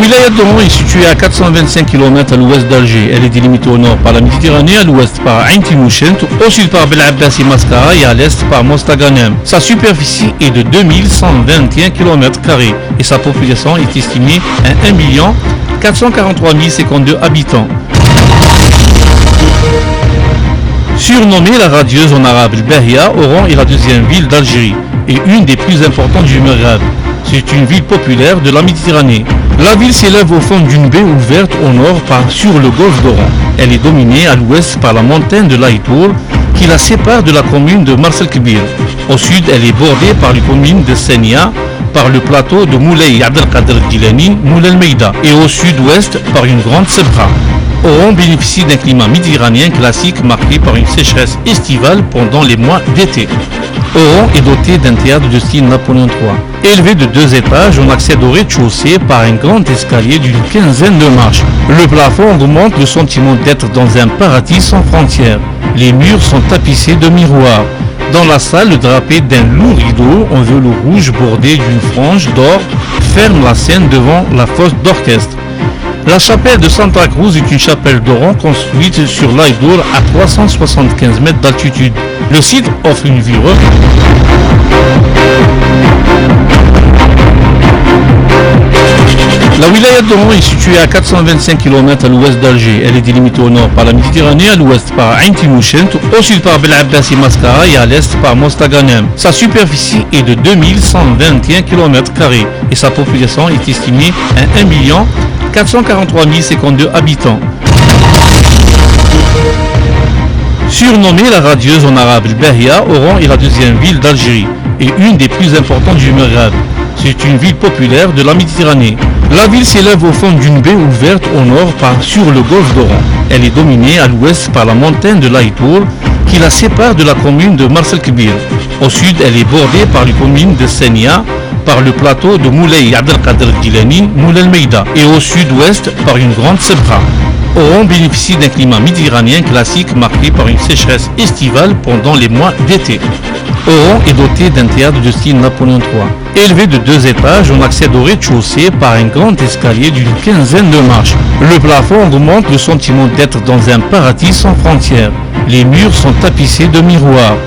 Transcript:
wilaya d'Oran est située à 425 km à l'ouest d'Alger. Elle est délimitée au nord par la Méditerranée, à l'ouest par Ain Timouchent, au sud par Bel Abbas et Mascara et à l'est par Mostaganem. Sa superficie est de 2121 km et sa population est estimée à 1 443 052 habitants. Surnommée la radieuse en arabe Bahia, Oran est la deuxième ville d'Algérie et une des plus importantes du Maghreb. C'est une ville populaire de la Méditerranée. La ville s'élève au fond d'une baie ouverte au nord sur le golfe d'Oran. Elle est dominée à l'ouest par la montagne de l'Aïtour qui la sépare de la commune de Mars el-Kbir. Au sud, elle est bordée par les communes de Senia, par le plateau de Moulay Abdelkader Gilani, Moulay el-Meïda et au sud-ouest par une grande sebra. Oran bénéficie d'un climat méditerranéen classique marqué par une sécheresse estivale pendant les mois d'été. Oran est doté d'un théâtre de style Napoléon III. Élevé de 2 étages, on accède au rez-de-chaussée par un grand escalier d'une quinzaine de marches. Le plafond augmente le sentiment d'être dans un paradis sans frontières. Les murs sont tapissés de miroirs. Dans la salle, drapée d'un lourd rideau en velours rouge bordé d'une frange d'or, ferme la scène devant la fosse d'orchestre. La chapelle de Santa Cruz est une chapelle d'Oran construite sur l'Aïdour à 375 mètres d'altitude. Le site offre une vue La wilaya d'Oran est située à 425 km à l'ouest d'Alger. Elle est délimitée au nord par la Méditerranée, à l'ouest par Ain Timouchent, au sud par Bel Abbas et Mascara et à l'est par Mostaganem. Sa superficie est de 2121 km et sa population est estimée à 1 443 052 habitants. Surnommée la radieuse en arabe Bahia, Oran est la deuxième ville d'Algérie et une des plus importantes du Maghreb. C'est une ville populaire de la Méditerranée. La ville s'élève au fond d'une baie ouverte au nord sur le golfe d'Oran. Elle est dominée à l'ouest par la montagne de l'Aïtour qui la sépare de la commune de Mars el-Kbir. Au sud, elle est bordée par les communes de Senia, par le plateau de Moulay Abdelkader Gilani, Moulay el-Meïda et au sud-ouest par une grande sebra. Oran bénéficie d'un climat méditerranéen classique marqué par une sécheresse estivale pendant les mois d'été. Oran est doté d'un théâtre de style Napoléon III. Élevé de 2 étages, on accède au rez-de-chaussée par un grand escalier d'une quinzaine de marches. Le plafond augmente le sentiment d'être dans un paradis sans frontières. Les murs sont tapissés de miroirs.